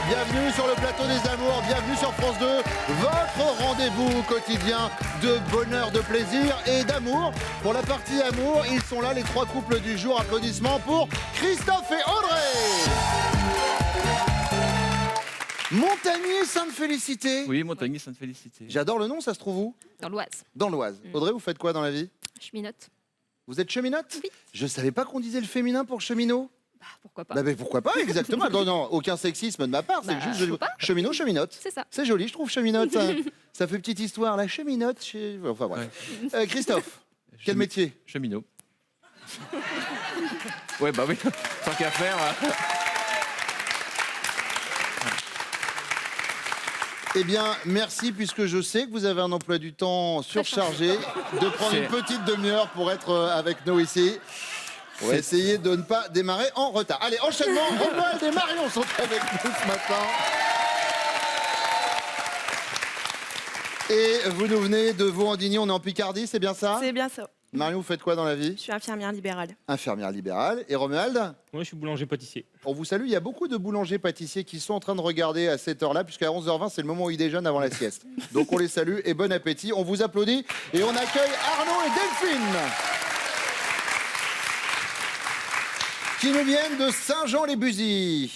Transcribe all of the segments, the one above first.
bienvenue sur le plateau des amours, bienvenue sur France 2, votre rendez-vous quotidien de bonheur, de plaisir et d'amour. Pour la partie amour, ils sont là, les trois couples du jour. Applaudissements pour Christophe et Audrey. Montagnier Sainte-Félicité. Oui, Montagnier Sainte-Félicité. J'adore le nom, ça se trouve où? Dans l'Oise. Dans l'Oise. Audrey, vous faites quoi dans la vie? Cheminote. Vous êtes cheminote? Oui. Je savais pas qu'on disait le féminin pour cheminot. Bah, pourquoi pas. Bah, mais pourquoi pas, exactement. Non, non, aucun sexisme de ma part, c'est Bah, juste faut pas. cheminot, cheminote. C'est ça. C'est joli, je trouve, cheminote. Ça fait petite histoire, la cheminote. Enfin bref. Christophe, quel métier? Cheminot. Ouais, bah oui, tant qu'à faire. Eh bien, merci, puisque je sais que vous avez un emploi du temps surchargé, de prendre une petite demi-heure pour être avec nous ici. On va essayer de ne pas démarrer en retard. Allez, enchaînement, Romuald et Marion sont avec nous ce matin. Et vous nous venez de Vaux-en-Digny, on est en Picardie, c'est bien ça? C'est bien ça. Marion, vous faites quoi dans la vie? Je suis infirmière libérale. Infirmière libérale. Et Romuald? Moi, je suis boulanger-pâtissier. On vous salue, il y a beaucoup de boulangers-pâtissiers qui sont en train de regarder à cette heure-là, puisqu'à 11h20, c'est le moment où ils déjeunent avant la sieste. Donc on les salue et bon appétit. On vous applaudit et on accueille Arnaud et Delphine, qui nous viennent de Saint-Jean-les-Buzys.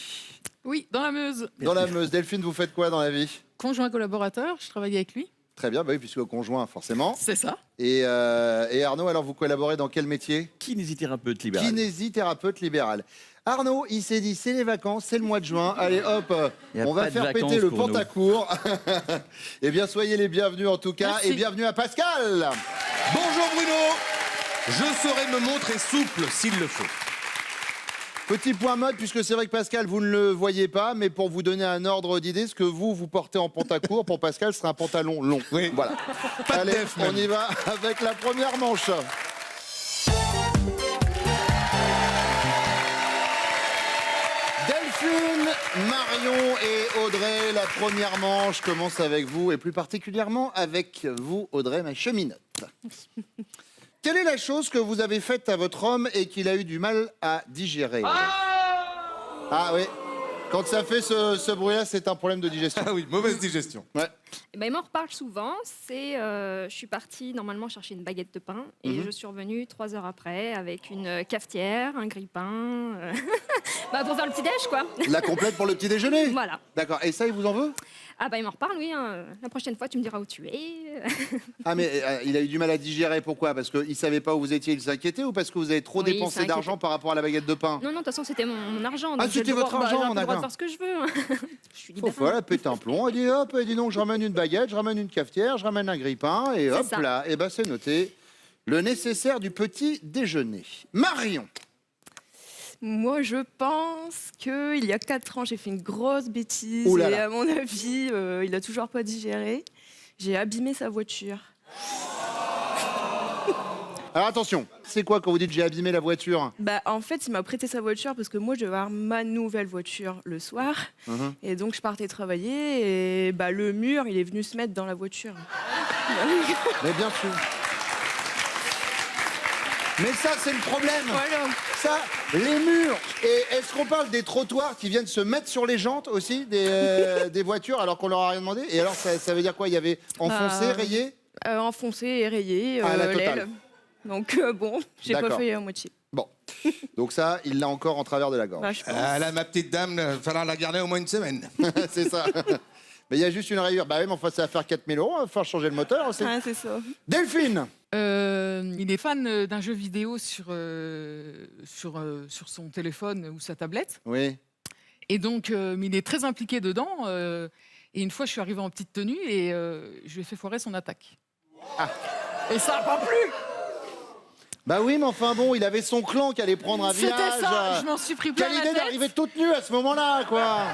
Oui, dans la Meuse. Dans la Meuse. Delphine, vous faites quoi dans la vie? Conjoint collaborateur, je travaille avec lui. Très bien, bah oui, puisque conjoint, forcément. C'est ça. Et Arnaud, alors vous collaborez dans quel métier? Kinésithérapeute libéral. Kinésithérapeute libéral. Arnaud, il s'est dit, c'est les vacances, c'est le mois de juin. Allez, hop, Y a on va pas de faire vacances péter le pour nous. Pantacourt. Eh bien, soyez les bienvenus en tout cas. Merci. Et bienvenue à Pascal. Bonjour Bruno, je saurai me montrer souple s'il le faut. Petit point mode, puisque c'est vrai que Pascal, vous ne le voyez pas, mais pour vous donner un ordre d'idée, ce que vous portez en pantacourt, pour Pascal, ce sera un pantalon long. Oui. Voilà. Pas de Allez, def, même. on y va avec la première manche. Delphine, Marion et Audrey, la première manche commence avec vous, et plus particulièrement avec vous, Audrey, ma cheminote. Quelle est la chose que vous avez faite à votre homme et qu'il a eu du mal à digérer? Ah oui, quand ça fait ce bruit-là, c'est un problème de digestion. Ah oui, mauvaise digestion. Ouais. Eh ben, il m'en reparle souvent. Je suis partie normalement chercher une baguette de pain et je suis revenue 3 heures après avec une cafetière, un grille-pain, bah, pour faire le petit-déj, quoi. La complète pour le petit déjeuner? Voilà. D'accord, et ça, il vous en veut? Ah bah il m'en reparle, oui. Hein. La prochaine fois, tu me diras où tu es. Ah mais il a eu du mal à digérer, pourquoi? Parce qu'il savait pas où vous étiez, il s'inquiétait, ou parce que vous avez trop Oui, il dépensé s'inquiétait. d'argent par rapport à la baguette de pain? Non, non, de toute façon, c'était mon argent. Ah, donc j'ai c'était le droit- votre argent, j'ai un peu le droit de d'accord. faire ce que je veux. Hein. Je suis Faut libérale. elle a pété un plomb, elle dit hop, elle dit non, je ramène une baguette, je ramène une cafetière, je ramène un grille-pain, et hop ça. là, et ben c'est noté. Le nécessaire du petit déjeuner. Marion. Moi, je pense qu'il y a 4 ans, j'ai fait une grosse bêtise. Ouh là Et là. à mon avis, il a toujours pas digéré. J'ai abîmé sa voiture. Alors attention, c'est quoi quand vous dites j'ai abîmé la voiture? Bah, en fait, il m'a prêté sa voiture parce que moi, je devais avoir ma nouvelle voiture le soir. Et donc, je partais travailler et bah, le mur, il est venu se mettre dans la voiture. Mais bien sûr. Mais ça, c'est le problème. Voilà. Ça, les murs. Et est-ce qu'on parle des trottoirs qui viennent se mettre sur les jantes aussi des voitures alors qu'on leur a rien demandé? Et alors, ça veut dire quoi? Il y avait enfoncé, rayé? Enfoncé et rayé, Ah, la totale. l'aile. Donc, bon, j'ai pas D'accord. fait à moitié. Bon. Donc ça, il l'a encore en travers de la gorge. Bah, je pense. Ah là, ma petite dame, il va falloir la garder au moins une semaine. C'est ça. Mais il y a juste une rayure. Bah oui, mais enfin, ça va faire 4 000 €. Il va falloir changer le moteur aussi. Ah, c'est ça. Delphine. Il est fan d'un jeu vidéo sur son téléphone ou sa tablette. Oui. Et donc, il est très impliqué dedans. Et une fois, je suis arrivée en petite tenue et je lui ai fait foirer son attaque. Ah. Et ça n'a pas plu. Bah oui, mais enfin bon, il avait son clan qui allait prendre un C'était village. ça, je m'en suis pris plein Quelle la idée tête. d'arriver toute nue à ce moment-là, quoi.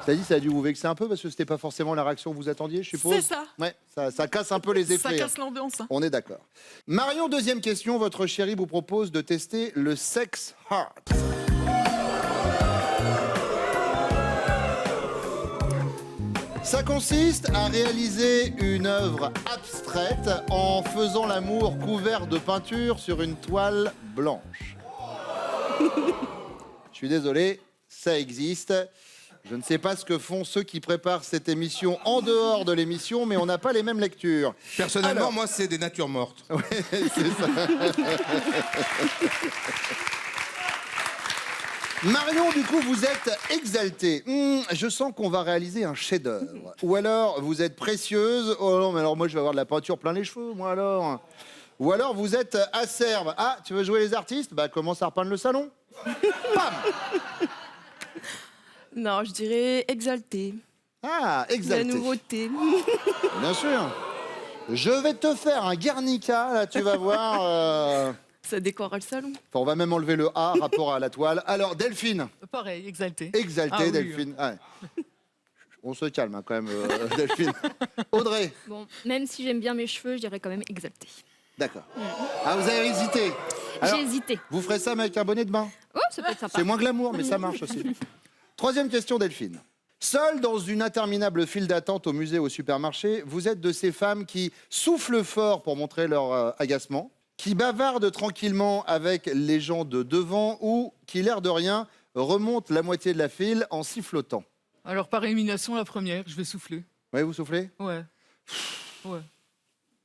Ça dit, ça a dû vous vexer un peu parce que c'était pas forcément la réaction que vous attendiez, je suppose. C'est ça. Ouais, ça casse un peu les effets. Ça casse l'ambiance. Hein. On est d'accord. Marion, deuxième question. Votre chéri vous propose de tester le sex heart. Ça consiste à réaliser une œuvre abstraite en faisant l'amour couvert de peinture sur une toile blanche. Je suis désolé, ça existe. Je ne sais pas ce que font ceux qui préparent cette émission en dehors de l'émission, mais on n'a pas les mêmes lectures. Personnellement, Alors. moi, c'est des natures mortes. Ouais, c'est ça. Marion, du coup, vous êtes exaltée. Je sens qu'on va réaliser un chef-d'œuvre. Ou alors, vous êtes précieuse. Oh non, mais alors moi, je vais avoir de la peinture plein les cheveux, moi alors. Ou alors, vous êtes acerbe. Ah, tu veux jouer les artistes? Bah, commence à repeindre le salon. Pam! Non, je dirais exalté. Ah, La exaltée. nouveauté. Bien sûr. Je vais te faire un Guernica, là, tu vas voir. Ça décorera le salon. Enfin, on va même enlever le A, rapport à la toile. Alors, Delphine. Pareil, exalté. Exaltée, Ah oui. Delphine. Ouais. On se calme hein, quand même, Delphine. Audrey. Bon, même si j'aime bien mes cheveux, je dirais quand même exalté. D'accord. Ah, vous avez hésité. Alors, J'ai hésité. vous ferez ça mais avec un bonnet de bain. Oh, ça peut être sympa. C'est moins glamour, mais ça marche aussi. Troisième question, Delphine. Seule dans une interminable file d'attente au musée ou au supermarché, vous êtes de ces femmes qui soufflent fort pour montrer leur agacement, qui bavardent tranquillement avec les gens de devant ou qui, l'air de rien, remontent la moitié de la file en sifflotant. Alors, par élimination, la première, je vais souffler. Oui, vous soufflez? Ouais. Ouais.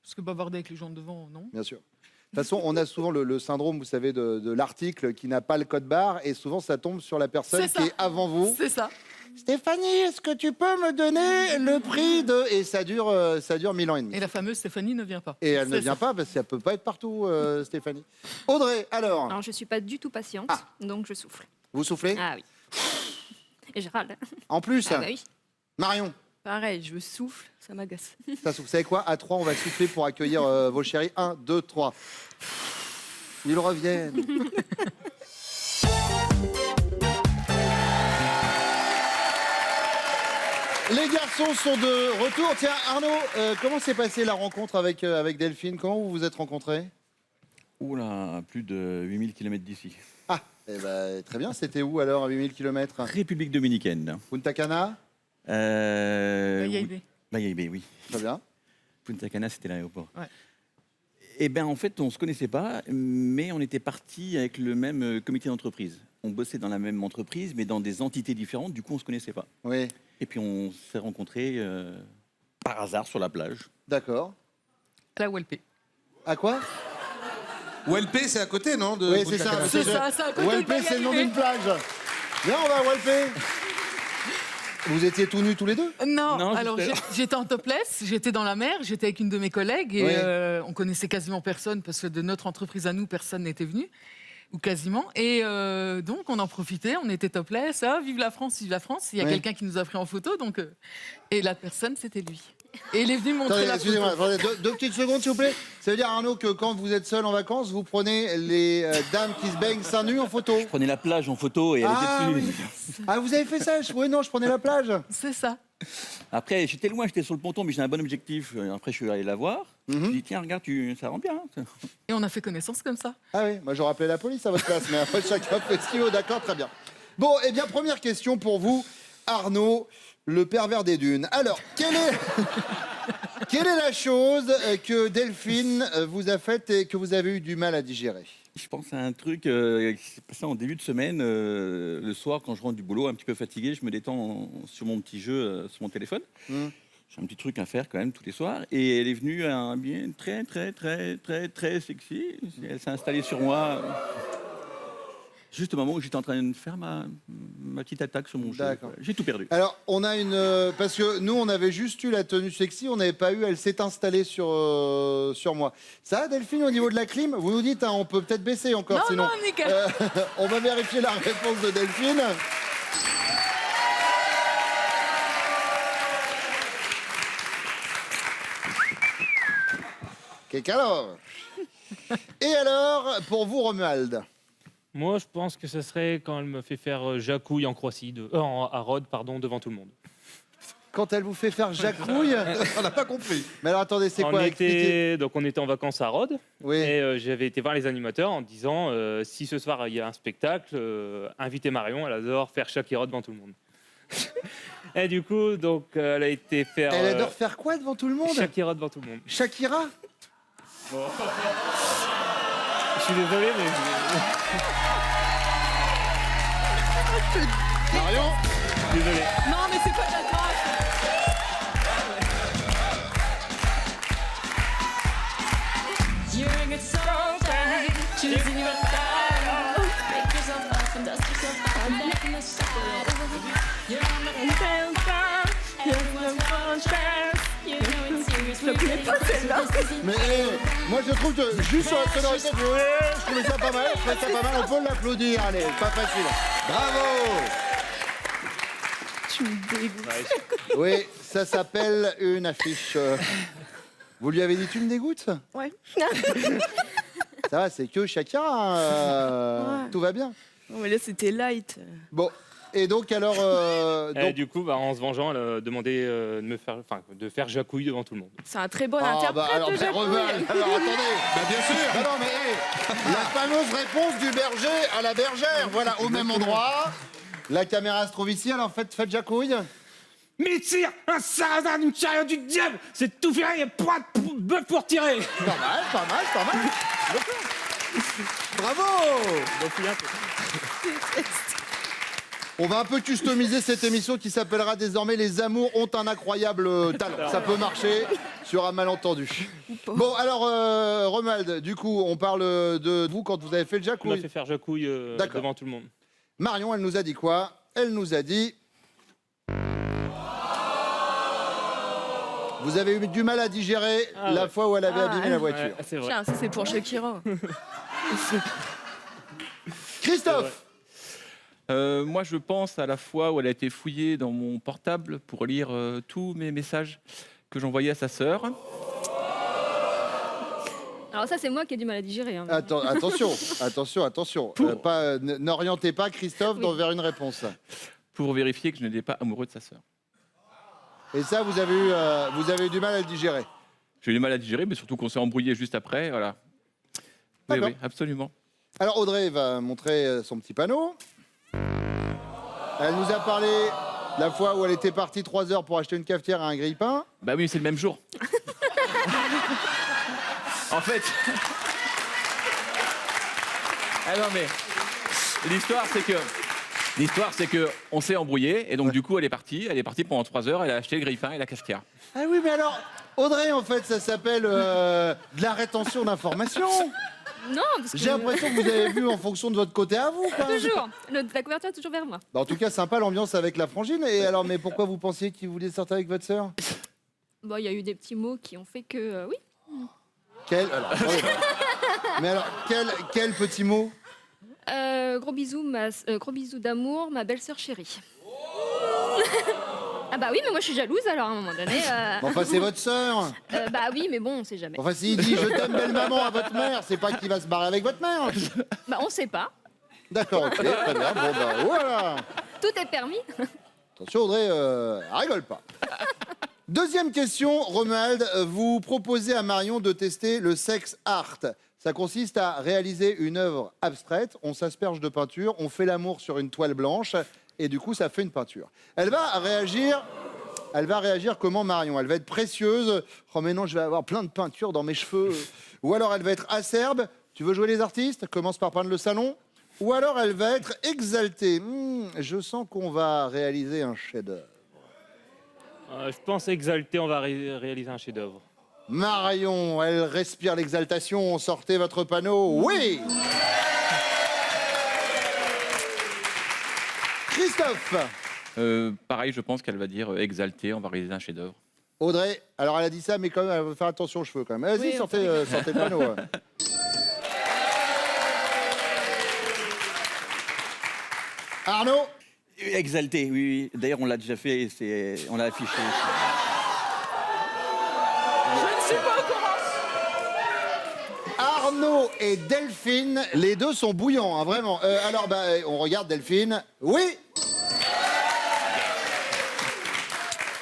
Parce que bavarder avec les gens de devant, non? Bien sûr. De toute façon, on a souvent le syndrome, vous savez, de l'article qui n'a pas le code barre et souvent ça tombe sur la personne C'est ça. qui est avant vous. C'est ça. Stéphanie, est-ce que tu peux me donner le prix de... Et ça dure 1000 ans et demi. Et la fameuse Stéphanie ne vient pas. Et elle ne C'est vient ça. pas parce qu'elle peut pas être partout, Stéphanie. Audrey, alors, Alors, je suis pas du tout patiente, Ah. donc je souffle. vous soufflez? Ah oui. Et je râle. En plus, Ah bah oui. Marion, Pareil, je souffle, ça m'agace. ça souffle. Vous savez quoi? À 3, on va souffler pour accueillir vos chéris. 1, 2, 3. Ils reviennent. Les garçons sont de retour. Tiens, Arnaud, comment s'est passée la rencontre avec Delphine? Comment vous vous êtes rencontrés? Oula, plus de 8000 km d'ici. Ah, eh ben, très bien. C'était où alors, à 8000 km? République dominicaine. Punta Cana? Bayaïbé. Oui. Bayaïbé, oui. Très bien. Punta Cana, c'était l'aéroport. Ouais. Eh bien, en fait, on ne se connaissait pas, mais on était partis avec le même comité d'entreprise. On bossait dans la même entreprise, mais dans des entités différentes. Du coup, on ne se connaissait pas. Oui, Et puis, on s'est rencontrés par hasard sur la plage. d'accord. La WLP. À quoi? OLP, c'est à côté, non de Oui, Punta c'est ça. Cana. C'est ça, c'est à côté de Walpé, c'est le nom Bayaïbé. d'une plage. Viens, on va à Walpé. Vous étiez tous nus tous les deux? Non, Non, alors j'étais- j'étais en topless, j'étais dans la mer, j'étais avec une de mes collègues et Oui. on connaissait quasiment personne parce que de notre entreprise à nous, personne n'était venu, ou quasiment. Et donc on en profitait, on était topless, ah, vive la France, vive la France. Il y a Oui. quelqu'un qui nous a pris en photo, donc et la personne c'était lui. Et il est venu me montrer Attendez, la excusez-moi, photo. attendez, deux petites secondes, s'il vous plaît. Ça veut dire, Arnaud, que quand vous êtes seul en vacances, vous prenez les dames qui se baignent seins nus en photo? Je prenais la plage en photo et elle Ah, était dessus. oui. Ah, vous avez fait ça? Oui, non, je prenais la plage. C'est ça. Après, j'étais loin, j'étais sur le ponton, mais j'ai un bon objectif. Après, je suis allé la voir. Je me suis dit, tiens, regarde, ça rend bien. Hein. Et on a fait connaissance comme ça. Ah oui, moi j'aurais appelé la police à votre place, mais après chacun fait ce qu'il veut, d'accord, très bien. Bon, eh bien, première question pour vous, Arnaud, le pervers des dunes. Alors, quelle est la chose que Delphine vous a faite et que vous avez eu du mal à digérer? Je pense à un truc qui s'est passé en début de semaine. Le soir, quand je rentre du boulot, un petit peu fatigué, je me détends sur mon petit jeu sur mon téléphone. J'ai un petit truc à faire quand même tous les soirs. Et elle est venue bien très, très, très, très, très sexy. Elle s'est installée sur moi. Juste au moment où j'étais en train de faire ma petite attaque sur mon jeu. D'accord. J'ai tout perdu. Alors, on a une... parce que nous, on avait juste eu la tenue sexy, on n'avait pas eu, elle s'est installée sur moi. Ça va, Delphine, au niveau de la clim? Vous nous dites, hein, on peut peut-être baisser encore, Non, sinon... non, nickel. On va vérifier la réponse de Delphine. Alors. Et alors, pour vous, Romuald? Moi, je pense que ce serait quand elle me fait faire Jacouille en Croatie, à Rhodes, pardon, devant tout le monde. Quand elle vous fait faire Jacouille? On n'a pas compris. Mais alors, attendez, c'est quoi? Expliquez. Donc, on était en vacances à Rhodes Oui. et j'avais été voir les animateurs en disant si ce soir il y a un spectacle, invitez Marion, elle adore faire Shakira devant tout le monde. Et du coup, donc, elle a été faire Elle adore faire quoi devant tout le monde? Shakira devant tout le monde. Shakira? Je suis désolé, mais Marion, Désolé. Non, mais c'est pas de la danse. You're a good soldier, choosing your battle. Make yourself up and dust yourself off and back in the saddle. You're on the counter, everyone's contrast. You know it's serious. mais moi je trouve que juste sur la sonorité, je trouvais ça pas mal, on peut l'applaudir, allez, pas facile. Bravo. Tu me dégoûtes. Ouais, Oui, ça s'appelle une affiche. Vous lui avez dit tu me dégoûtes? Ouais. Ça va, c'est que Shakira, Ouais. tout va bien. Non, mais là, c'était light. Bon, et donc alors... Et donc... du coup, en se vengeant, elle a demandé de faire Jacouille devant tout le monde. C'est un très bon Ah, interprète bah, alors, de Jacouille. Romuald, alors attendez. Bah, bien sûr. Bah non, mais la fameuse réponse du berger à la bergère, voilà, au même endroit. La caméra se trouve ici, alors faites Jacouille. Mais tire, un sarrasin d'une chariot du diable, c'est tout fait, il n'y a pas de bœuf pour tirer. Pas mal. Bravo. On va un peu customiser cette émission qui s'appellera désormais Les Amours ont un incroyable talent. Ça peut marcher sur un malentendu. Bon, alors, Romuald, du coup, on parle de vous quand vous avez fait le On a Jacouille. fait faire Jacouille D'accord. devant tout le monde. Marion, elle nous a dit quoi? Elle nous a dit... Vous avez eu du mal à digérer la ouais. fois où elle avait Ah, abîmé la voiture. Ouais, c'est vrai. Tiens, ça, c'est pour Shakira. Christophe, Moi, je pense à la fois où elle a été fouillée dans mon portable pour lire tous mes messages que j'envoyais à sa sœur. Alors ça, c'est moi qui ai du mal à digérer. Hein. attention. N'orientez pas Christophe vers une réponse. Pour vérifier que je n'étais pas amoureux de sa sœur. Et ça, vous avez eu du mal à le digérer. J'ai eu du mal à digérer, mais surtout qu'on s'est embrouillé juste après, voilà. Oui, D'accord. oui, absolument. Alors Audrey va montrer son petit panneau. Elle nous a parlé de la fois où elle était partie 3 heures pour acheter une cafetière à un grille-pain. Bah oui, c'est le même jour. En fait... Ah non, mais l'histoire, c'est que on s'est embrouillé, et donc du coup, elle est partie pendant 3 heures, elle a acheté le grille-pain et la cafetière. Ah oui, mais alors, Audrey, en fait, ça s'appelle de la rétention d'informations. Non, parce que... J'ai l'impression que vous avez vu en fonction de votre côté à vous. Quoi. Toujours. La couverture est toujours vers moi. Bah, en tout cas, sympa l'ambiance avec la frangine. Et alors, mais pourquoi vous pensiez qu'il voulait sortir avec votre sœur? Bon, il y a eu des petits mots qui ont fait que... oui. Mais alors, quel petit mot? Gros bisous d'amour, ma belle-sœur chérie. Ah bah oui, mais moi je suis jalouse alors à un moment donné. Enfin, c'est votre sœur. Bah oui, mais bon, on sait jamais. Enfin, s'il dit je t'aime belle maman à votre mère, c'est pas qu'il va se barrer avec votre mère. Bah on sait pas. D'accord, ok, très bien. Bon, bah voilà. Tout est permis. Attention, Audrey, rigole pas. Deuxième question, Romuald, vous proposez à Marion de tester le sex art. Ça consiste à réaliser une œuvre abstraite, on s'asperge de peinture, on fait l'amour sur une toile blanche, et du coup, ça fait une peinture. Elle va réagir comment, Marion? Elle va être précieuse. Oh, mais non, je vais avoir plein de peinture dans mes cheveux. Ou alors, elle va être acerbe. Tu veux jouer les artistes? Commence par peindre le salon. Ou alors, elle va être exaltée. Je sens qu'on va réaliser un chef-d'œuvre. Je pense exalté, on va réaliser un chef-d'œuvre. Marion, elle respire l'exaltation. Sortez votre panneau. Oui! Christophe! Pareil, je pense qu'elle va dire exalté, on va réaliser un chef-d'œuvre. Audrey, alors elle a dit ça, mais quand même, elle va faire attention aux cheveux quand même. Vas-y, Oui, sortez le panneau. Arnaud? Exalté, oui. D'ailleurs, on l'a déjà fait, on l'a affiché. Arnaud et Delphine, les deux sont bouillants, hein, vraiment. Alors, on regarde Delphine. Oui!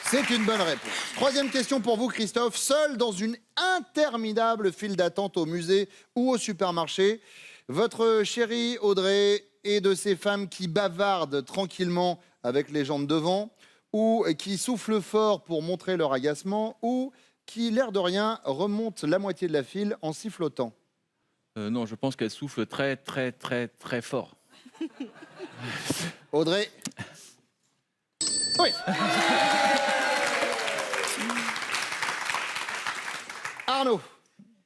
C'est une bonne réponse. Troisième question pour vous, Christophe. Seul dans une interminable file d'attente au musée ou au supermarché, votre chérie Audrey est de ces femmes qui bavardent tranquillement avec les jambes devant, ou qui soufflent fort pour montrer leur agacement, ou qui, l'air de rien, remontent la moitié de la file en sifflotant. Non, je pense qu'elle souffle très, très, très, très fort. Audrey? Oui. Arnaud.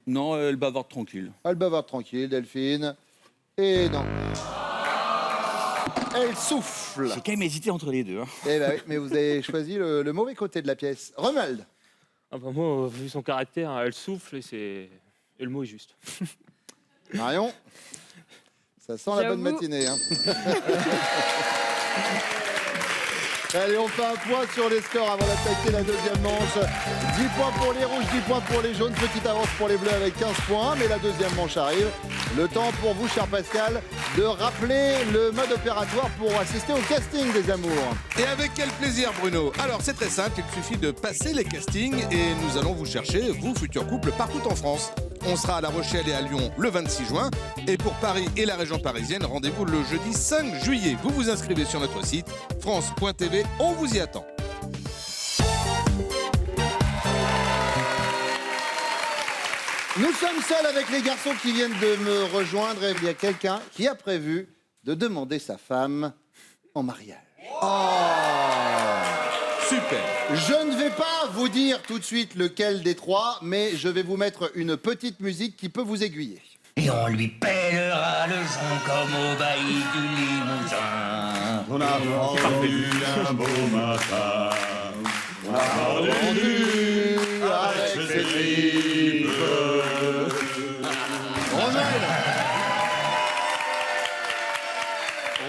Non, elle bavarde tranquille. Elle bavarde tranquille, Delphine. Et non. Elle souffle. J'ai quand même hésité entre les deux. Hein. Eh ben oui, mais vous avez choisi le mauvais côté de la pièce. Romuald. Ah bah moi, vu son caractère, hein, elle souffle et le mot est juste. Marion. Ça sent la bonne J'avoue. matinée. Hein. Allez, on fait un point sur les scores avant d'attaquer la deuxième manche. 10 points pour les rouges, 10 points pour les jaunes. Petite avance pour les bleus avec 15 points. Mais la deuxième manche arrive. Le temps pour vous, cher Pascal, de rappeler le mode opératoire pour assister au casting des amours. Et avec quel plaisir, Bruno. Alors, c'est très simple, il suffit de passer les castings et nous allons vous chercher, vous, futurs couples, partout en France. On sera à La Rochelle et à Lyon le 26 juin. Et pour Paris et la région parisienne, rendez-vous le jeudi 5 juillet. Vous vous inscrivez sur notre site france.tv. On vous y attend. Nous sommes seuls avec les garçons qui viennent de me rejoindre et il y a quelqu'un qui a prévu de demander sa femme en mariage. Super. Je ne vais pas vous dire tout de suite lequel des trois, mais je vais vous mettre une petite musique qui peut vous aiguiller. Et on lui pèlera le jonc comme au bailli du Limousin. On a vendu un beau matin. On a vendu avec ses tripes.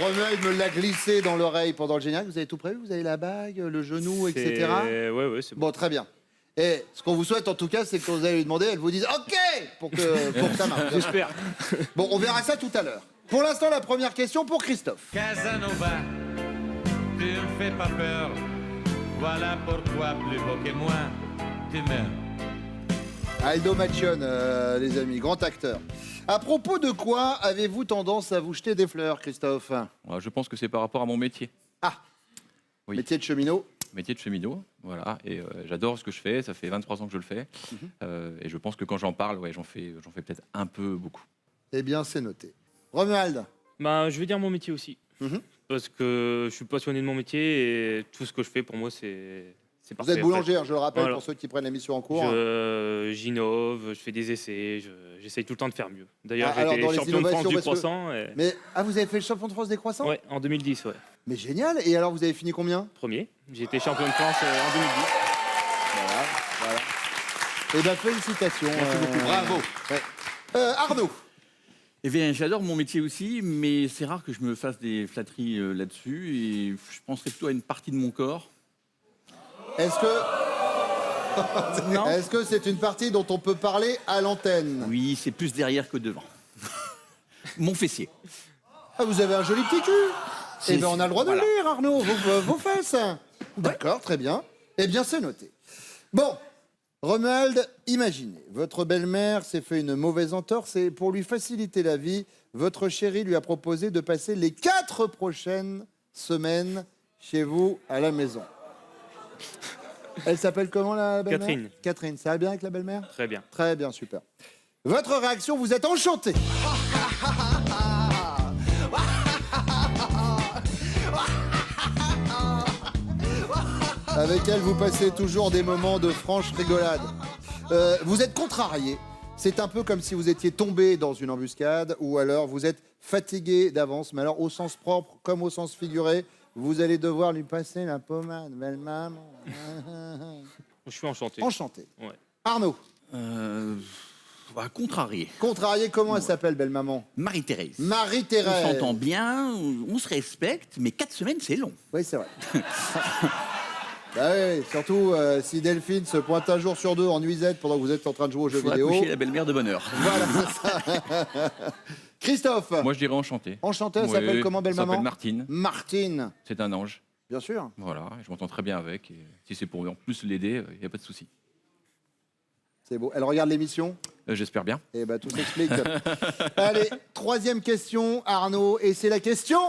Romuald me l'a glissé dans l'oreille pendant le générique. Vous avez tout prévu? Vous avez la bague, le genou, etc. Ouais, c'est bon. Bon, très bien. Et ce qu'on vous souhaite en tout cas, c'est que quand vous allez lui demander, elle vous dise OK pour que ça marche. J'espère. Bon, on verra ça tout à l'heure. Pour l'instant, la première question pour Christophe. Casanova, tu me fais pas peur. Voilà pourquoi, plus beau que moi, tu meurs. Aldo Macione, les amis, grand acteur. À propos de quoi avez-vous tendance à vous jeter des fleurs, Christophe? Je pense que c'est par rapport à mon métier. Ah, Oui. métier de cheminot. Métier de cheminot, voilà. Et j'adore ce que je fais. Ça fait 23 ans que je le fais. Et je pense que quand j'en parle, j'en fais peut-être un peu beaucoup. Eh bien, c'est noté. Romuald. Bah, je vais dire mon métier aussi. Mhm. Parce que je suis passionné de mon métier et tout ce que je fais, pour moi, c'est parfait. Vous êtes boulanger, je le rappelle, Voilà. pour ceux qui prennent l'émission en cours. J'innove, je fais des essais, j'essaye tout le temps de faire mieux. D'ailleurs, Ah, alors, j'ai dans été les champion de France innovations, du parce que- croissant. Et... Mais, vous avez fait le champion de France des croissants? Ouais, en 2010, ouais. Mais génial. Et alors, vous avez fini combien? Premier. J'ai été champion de France en 2010. Voilà. Eh bien, félicitations. Merci beaucoup. Bravo. Ouais. Arnaud. Eh bien, j'adore mon métier aussi, mais c'est rare que je me fasse des flatteries là-dessus. Et je penserais plutôt à une partie de mon corps. Est-ce que c'est une partie dont on peut parler à l'antenne? Oui, c'est plus derrière que devant. Mon fessier. Ah, vous avez un joli petit cul. Eh bien, on a le droit de le dire, Arnaud. Vos fesses. D'accord, très bien. Eh bien, c'est noté. Bon, Romuald, imaginez, votre belle-mère s'est fait une mauvaise entorse et pour lui faciliter la vie, votre chérie lui a proposé de passer les 4 prochaines semaines chez vous à la maison. Elle s'appelle comment, la belle-mère? Catherine. Catherine, ça va bien avec la belle-mère? Très bien. Très bien, super. Votre réaction, vous êtes enchanté. Avec elle, vous passez toujours des moments de franche rigolade. Vous êtes contrarié. C'est un peu comme si vous étiez tombé dans une embuscade ou alors vous êtes fatigué d'avance. Mais alors, au sens propre comme au sens figuré, vous allez devoir lui passer la pommade, belle maman. Je suis enchanté. Enchanté. Ouais. Arnaud. Contrarié. Contrarié, comment elle s'appelle, belle maman? Marie-Thérèse. Marie-Thérèse. On s'entend bien, on se respecte, mais 4 semaines, c'est long. Oui, c'est vrai. Bah oui, surtout si Delphine se pointe un jour sur deux en nuisette pendant que vous êtes en train de jouer aux jeux Faut vidéo. accoucher la belle-mère de bonne heure. Voilà, c'est ça. Christophe. Moi, je dirais enchanté. Enchanté, elle Oui, s'appelle comment, belle elle maman? s'appelle Martine. Martine. C'est un ange. Bien sûr. Voilà, je m'entends très bien avec. Et si c'est pour en plus l'aider, il n'y a pas de souci. C'est beau. Elle regarde l'émission? J'espère bien. Eh ben, tout s'explique. Allez, 3e question, Arnaud, et c'est la question...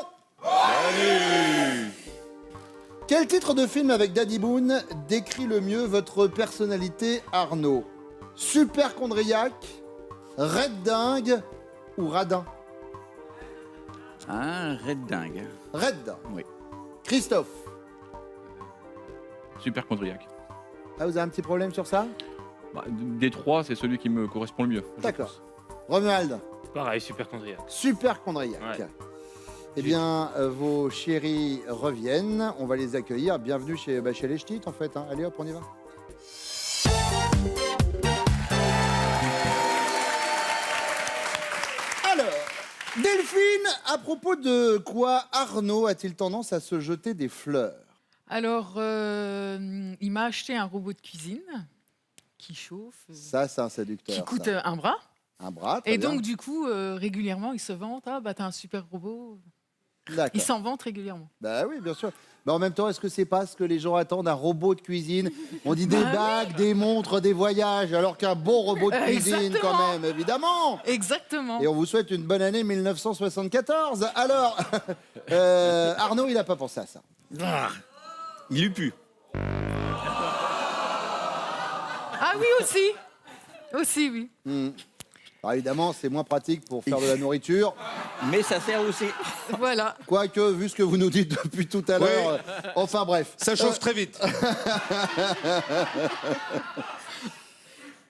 Quel titre de film avec Daddy Boone décrit le mieux votre personnalité, Arnaud? Super chondriaque, Red dingue ou radin? Un red dingue. Red dingue. Oui. Christophe. superchondriaque. Ah, vous avez un petit problème sur ça? Bah, des trois, c'est celui qui me correspond le mieux. je D'accord. pense. Romuald, Pareil, superchondriaque. superchondriaque. Ouais. Eh bien, vos chéris reviennent. On va les accueillir. Bienvenue chez les ch'tis, en fait. Hein. Allez, hop, on y va. Alors, Delphine, à propos de quoi Arnaud a-t-il tendance à se jeter des fleurs? Alors, il m'a acheté un robot de cuisine qui chauffe, Ça, c'est un séducteur. qui coûte ça. un bras. Un bras, très Et bien. donc, du coup, régulièrement, il se vante. Ah, bah, t'as un super robot. D'accord. Il s'en vante régulièrement. Bah oui, bien sûr. Mais en même temps, est-ce que c'est pas ce que les gens attendent, un robot de cuisine? On dit des bagues, des montres, des voyages, alors qu'un bon robot de cuisine, Exactement. quand même, évidemment. Exactement. Et on vous souhaite une bonne année 1974. Alors, Arnaud, il n'a pas pensé à ça. Ah, il eût pu. Ah oui, aussi. Aussi, oui. Alors évidemment, c'est moins pratique pour faire de la nourriture. Mais ça sert aussi. Voilà. Quoique, vu ce que vous nous dites depuis tout à l'heure, enfin bref. Ça chauffe très vite.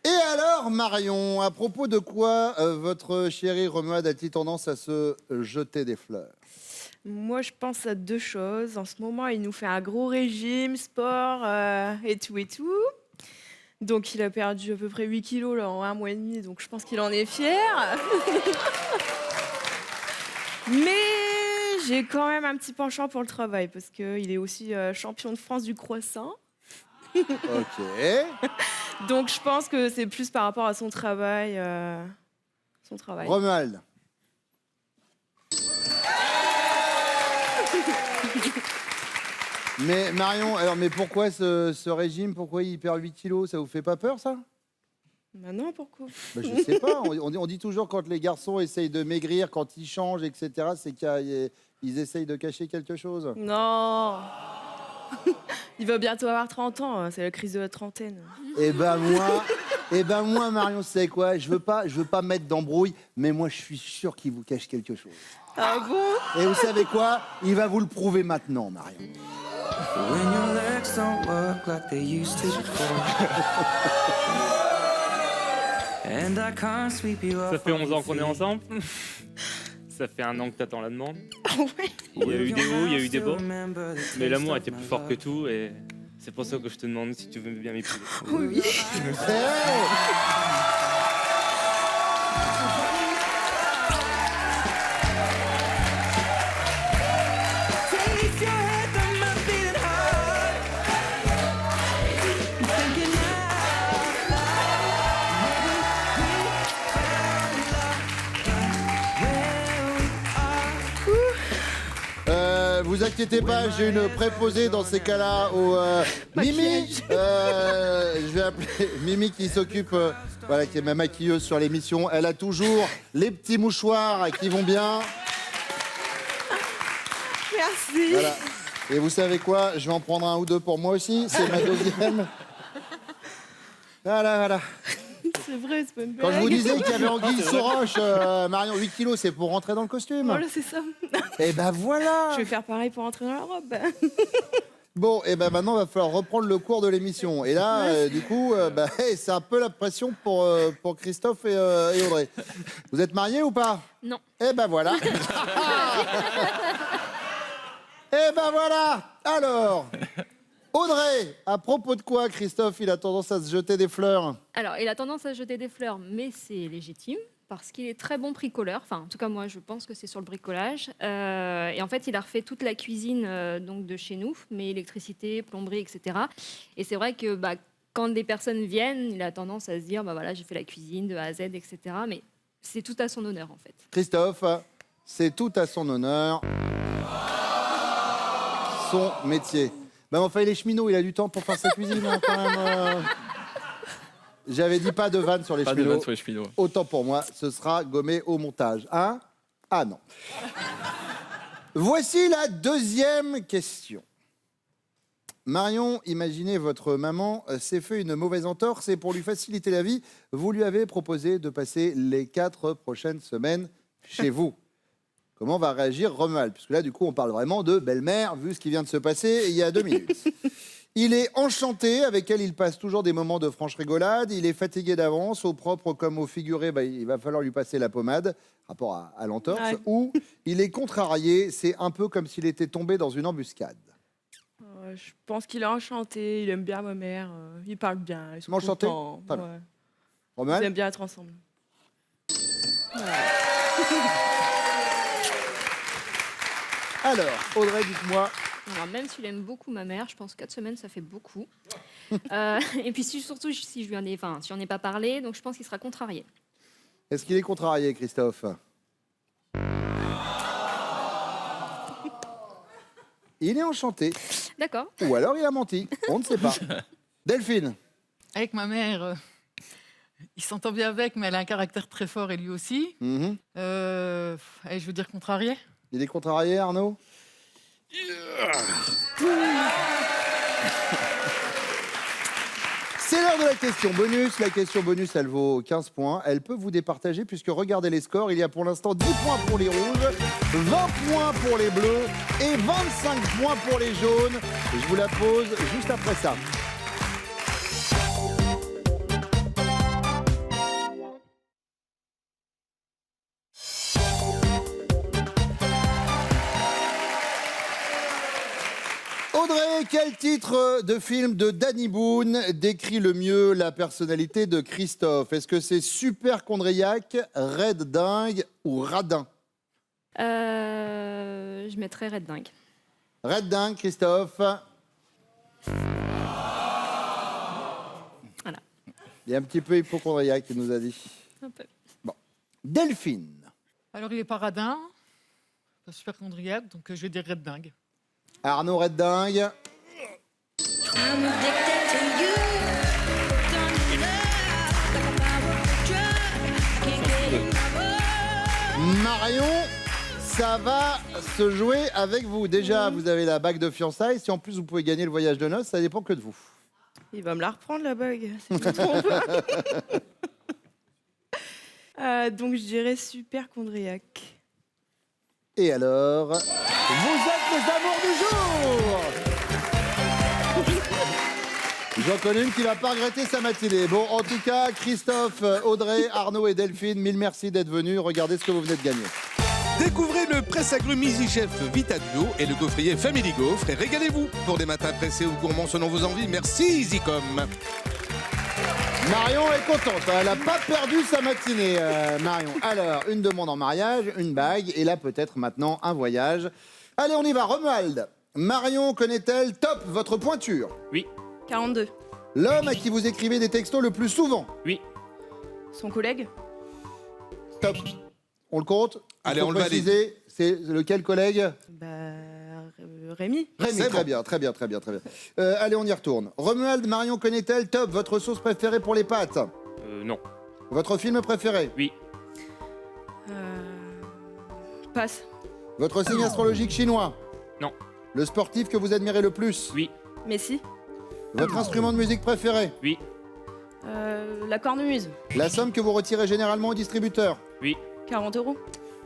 Et alors, Marion, à propos de quoi votre chéri Romuald a-t-il tendance à se jeter des fleurs? Moi, je pense à deux choses. En ce moment, il nous fait un gros régime, sport et tout et tout. Donc, il a perdu à peu près 8 kilos là, en 1 mois et demi. Donc, je pense qu'il en est fier. Mais j'ai quand même un petit penchant pour le travail parce qu'il est aussi champion de France du croissant. Ok. Donc, je pense que c'est plus par rapport à son travail. Romuald. Mais Marion, alors mais pourquoi ce régime? Pourquoi il perd 8 kilos? Ça vous fait pas peur, ça? Bah non, pourquoi? Bah, je sais pas. On dit toujours quand les garçons essayent de maigrir, quand ils changent, etc., c'est qu'ils essayent de cacher quelque chose. Non. Il va bientôt avoir 30 ans, c'est la crise de la trentaine. Eh ben moi, Marion, tu sais quoi? Je veux pas mettre d'embrouille, mais moi, je suis sûr qu'il vous cache quelque chose. Ah bon? Et vous savez quoi? Il va vous le prouver maintenant, Marion. When your legs don't work like they used to before. And I can't sweep you Ça off. fait 11 ans qu'on est ensemble. Ça fait 1 an que t'attends la demande. Ouais. Il y a eu des hauts, il y a eu des bas. Mais l'amour était plus fort que tout et c'est pour ça que je te demande si tu veux bien m'épouser. Oui. Vous inquiétez pas, j'ai une préposée dans ces cas-là au Mimi. Je vais appeler Mimi qui s'occupe, voilà, qui est ma maquilleuse sur l'émission. Elle a toujours les petits mouchoirs qui vont bien. Merci. Voilà. Et vous savez quoi? Je vais en prendre un ou deux pour moi aussi. C'est ma deuxième. Voilà. C'est vrai, c'est pas une blague. Quand je vous disais qu'il y avait Anguille Soroche, Marion, 8 kilos, c'est pour rentrer dans le costume. Voilà, c'est ça. Et ben voilà. Je vais faire pareil pour entrer dans la robe. Bon, et ben maintenant, il va falloir reprendre le cours de l'émission. Et là, du coup, c'est un peu la pression pour Christophe et Audrey. Vous êtes mariés ou pas? Non. Eh ben voilà. Eh ben voilà. Alors, Audrey, à propos de quoi Christophe, il a tendance à se jeter des fleurs? Alors, il a tendance à jeter des fleurs, mais c'est légitime parce qu'il est très bon bricoleur. Enfin, en tout cas, moi, je pense que c'est sur le bricolage. Et en fait, il a refait toute la cuisine donc de chez nous, mais électricité, plomberie, etc. Et c'est vrai que quand des personnes viennent, il a tendance à se dire, voilà, j'ai fait la cuisine de A à Z, etc. Mais c'est tout à son honneur, en fait. Christophe, c'est tout à son honneur. Son métier. Enfin, il est cheminot, il a du temps pour faire sa cuisine, hein, quand même. J'avais dit pas de vanne sur les Pas de cheminots. vanne sur les cheminots. Autant pour moi, ce sera gommé au montage. Hein? Ah non. Voici la deuxième question. Marion, imaginez votre maman s'est fait une mauvaise entorse et pour lui faciliter la vie, vous lui avez proposé de passer les 4 prochaines semaines chez vous. Comment va réagir Romuald? Puisque là, du coup, on parle vraiment de belle-mère, vu ce qui vient de se passer il y a 2 minutes. Il est enchanté, avec elle il passe toujours des moments de franche rigolade. Il est fatigué d'avance, au propre comme au figuré, il va falloir lui passer la pommade, rapport à l'entorse. Ouais. Ou il est contrarié, c'est un peu comme s'il était tombé dans une embuscade. Je pense qu'il est enchanté, il aime bien ma mère, il parle bien. Ils sont Enchanté. contents, Très bien. ouais. Romuald Ils aiment bien être ensemble. Alors, Audrey, dites-moi. Alors, même s'il aime beaucoup ma mère, je pense 4 semaines, ça fait beaucoup. Et puis surtout, si je lui en ai, si on n'ai pas parlé, donc je pense qu'il sera contrarié. Est-ce qu'il est contrarié, Christophe? Il est enchanté. D'accord. Ou alors il a menti. On ne sait pas. Delphine. Avec ma mère, il s'entend bien avec, mais elle a un caractère très fort et lui aussi. Mhm. Allez, je veux dire contrarié. Il est contrarié, Arnaud? C'est l'heure de la question bonus. La question bonus, elle vaut 15 points. Elle peut vous départager puisque regardez les scores. Il y a pour l'instant 10 points pour les rouges, 20 points pour les bleus et 25 points pour les jaunes. Je vous la pose juste après ça. Audrey, quel titre de film de Danny Boone décrit le mieux la personnalité de Christophe? Est-ce que c'est Super Chondriaque, Red Dingue ou Radin? Je mettrais Red Dingue. Red Dingue, Christophe. Voilà. Il y a un petit peu hypochondriaque, il nous a dit. Un peu. Bon. Delphine. Alors, il est pas radin, pas super chondriaque, donc je vais dire red dingue. Arnaud, Red Dingue. Marion, ça va se jouer avec vous. Déjà, vous avez la bague de fiançailles. Si en plus vous pouvez gagner le voyage de noces, ça dépend que de vous. Il va me la reprendre, la bague. si je me trompe. Donc je dirais super chondriaque. Et alors, vous êtes les amours du jour. J'en connais une qui va pas regretter sa matinée. Bon, en tout cas, Christophe, Audrey, Arnaud et Delphine, mille merci d'être venus. Regardez ce que vous venez de gagner. Découvrez le presse-agrumes Easy Chef Vita Duo et le gaufrier Family Gaufre et régalez-vous. Pour des matins pressés ou gourmands selon vos envies, merci EasyCom. Marion est contente, elle n'a pas perdu sa matinée, Marion. Alors, une demande en mariage, une bague, et là peut-être maintenant un voyage. Allez, on y va, Romuald. Marion connaît-elle top votre pointure? Oui. 42. L'homme à qui vous écrivez des textos le plus souvent? Oui. Son collègue? Top. On le compte? Allez, Faut on le valide. préciser, c'est lequel collègue? Rémi. Rémi, C'est très bon. bien, très bien, très bien, très bien. Allez, on y retourne. Romuald, Marion connaît-elle top votre sauce préférée pour les pâtes? Non. Votre film préféré? Oui. Passe. Votre signe astrologique chinois? Non. Le sportif que vous admirez le plus? Oui. Messi. Votre instrument de musique préféré? Oui. La cornemuse. La somme que vous retirez généralement au distributeur? Oui. 40 €.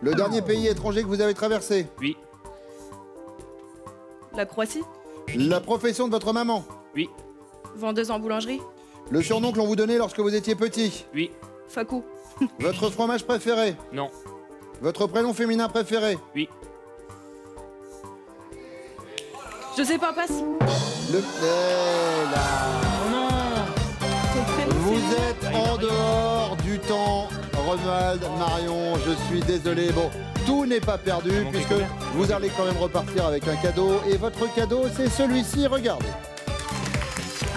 Le dernier pays étranger que vous avez traversé? Oui. La Croatie. La profession de votre maman? Oui. Vendeuse en boulangerie. Le surnom que l'on vous donnait lorsque vous étiez petit? Oui. Facou. Votre fromage préféré? Non. Votre prénom féminin préféré? Oui. Je sais pas, passe. Le... Eh là. Vous êtes en dehors du temps, Romuald, Marion, je suis désolé. Bon, tout n'est pas perdu puisque vous allez quand même repartir avec un cadeau. Et votre cadeau, c'est celui-ci, regardez.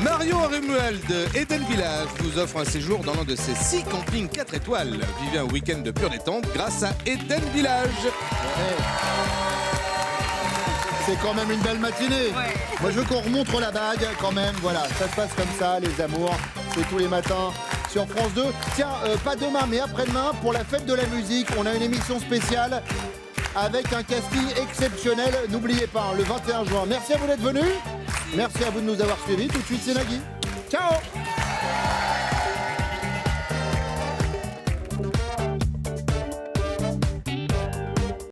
Marion Romuald, Eden Village vous offre un séjour dans l'un de ses 6 campings 4 étoiles. Vivez un week-end de pure détente grâce à Eden Village. C'est quand même une belle matinée. Moi, je veux qu'on remontre la bague quand même. Voilà, ça se passe comme ça, les amours. C'est tous les matins sur France 2. Tiens, pas demain, mais après-demain, pour la fête de la musique, on a une émission spéciale avec un casting exceptionnel. N'oubliez pas, hein, le 21 juin. Merci à vous d'être venus. Merci à vous de nous avoir suivis. Tout de suite, c'est Nagui. Ciao.